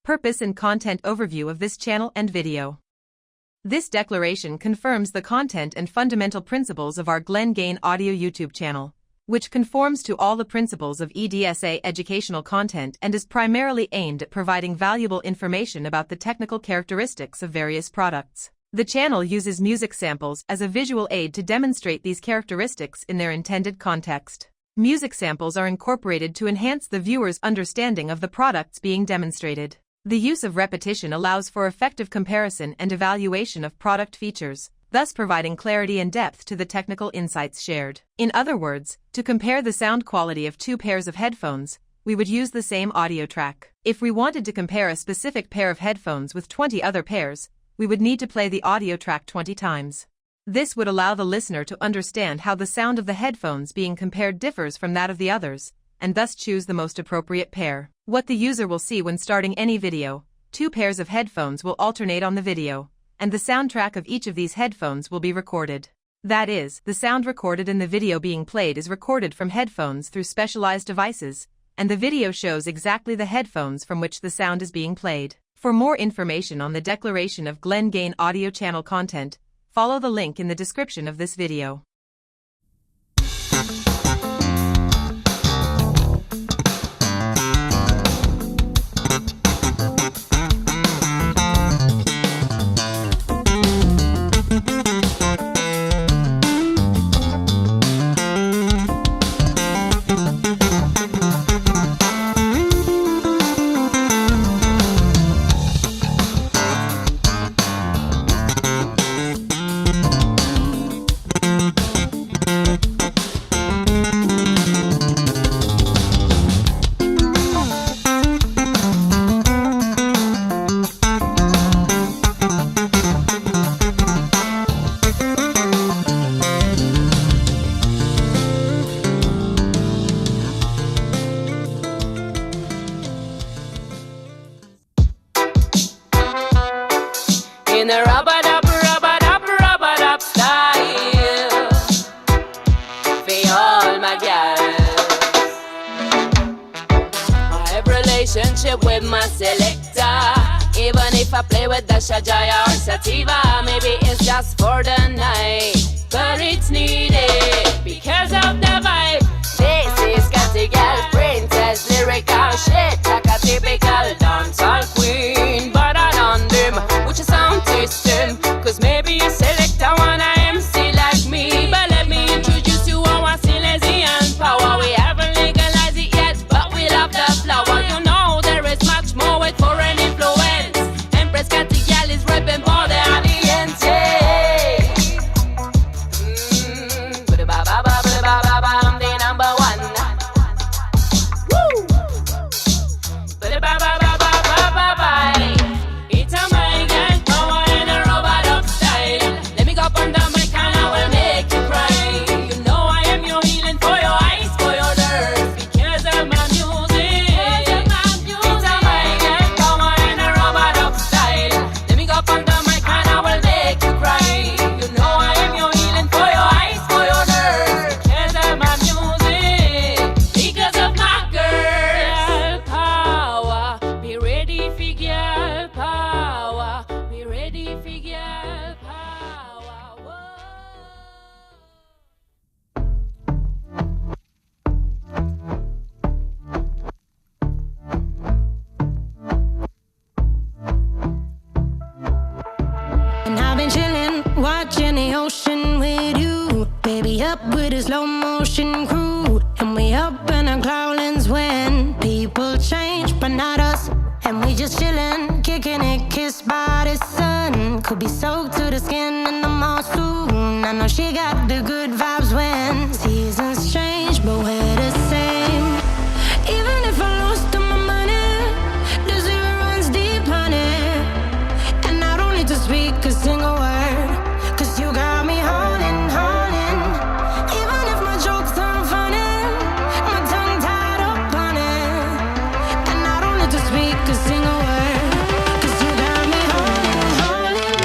purpose and content overview of this channel and video. This declaration confirms the content and fundamental principles of our GGA Audio YouTube channel, which conforms to all the principles of EDSA educational content and is primarily aimed at providing valuable information about the technical characteristics of various products. The channel uses music samples as a visual aid to demonstrate these characteristics in their intended context. Music samples are incorporated to enhance the viewer's understanding of the products being demonstrated. The use of repetition allows for effective comparison and evaluation of product features, thus providing clarity and depth to the technical insights shared. In other words, to compare the sound quality of two pairs of headphones, we would use the same audio track. If we wanted to compare a specific pair of headphones with 20 other pairs, we would need to play the audio track 20 times. This would allow the listener to understand how the sound of the headphones being compared differs from that of the others, and thus choose the most appropriate pair. What the user will see when starting any video, two pairs of headphones will alternate on the video, and the soundtrack of each of these headphones will be recorded. That is, the sound recorded in the video being played is recorded from headphones through specialized devices, and the video shows exactly the headphones from which the sound is being played. For more information on the Declaration of GGA audio channel content, follow the link in the description of this video. In a rub-a-dub style for all my girls. I have relationship with my selector. Even if I play with the Shajaya or Sativa, maybe it's just for the night, but it's needed because of the vibe. This is KattyGyal, princess, lyrical shit, like a typical dancehall queen. But I don't dim with your sound system, cause maybe you select a one MC like me. But let me introduce you to our Silesian power. We haven't legalized it yet, but we love the flower. You know there is much more with foreign influence. Empress KattyGyal is repping for the audience, yeah. I'm the number one. Woo! It's a my girl power and a robot style. Let me go up on the mic and I will make you cry. You know I am your healing for your eyes, for your nerves, because of my music. It's a my girl power and a robot style. Let me go up on the mic and I will make you cry. You know I am your healing for your eyes, for your nerves, because of my music, because of my girl power. Be ready for girl power. Be ready for girl power. Whoa. And I've been chillin', watching the ocean with you. Baby, up with a slow motion crew. And we up in our clouds when people change, but not us. And we just chillin', kicking it, kissed by the sun. Could be soaked to the skin in the monsoon. I know she got the good vibes when seasons change, but we're the same. Even if I lost all my money, the zero runs deep, honey. And I don't need to speak a single word, cause you got me holding, holding. Even if my jokes aren't funny, my tongue tied up on it. And I don't need to speak a single word, cause you got me holding, holding.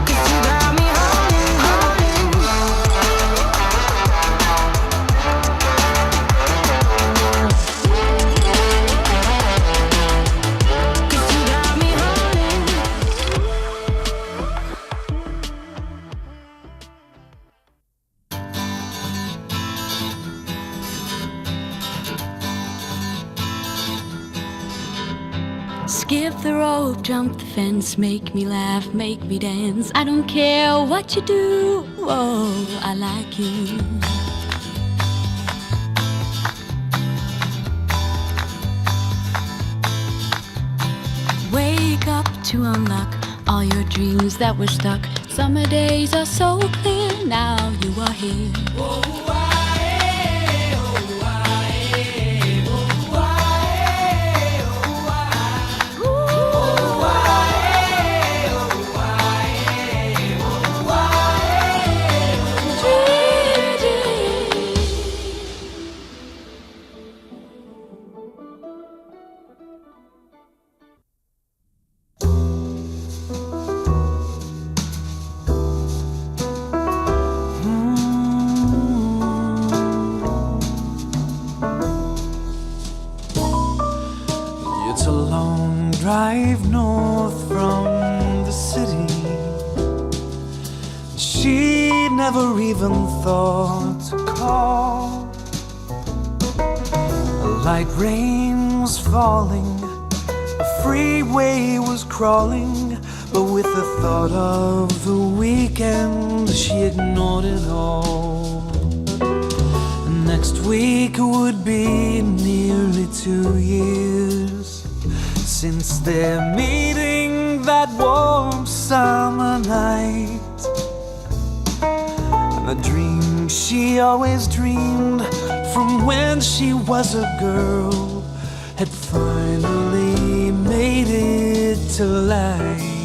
Cause you got me holding, holding. Skip the rope, jump the fence, make me laugh, make me dance. I don't care what you do, oh, I like you. Wake up to unlock all your dreams that were stuck. Summer days are so clear, now you are here. It's a long drive north from the city. She never even thought to call. Like rain was falling, a freeway was crawling, but with the thought of the weekend, she ignored it all. Next week would be nearly 2 years since their meeting that warm summer night. And the dream she always dreamed from when she was a girl had finally made it to life.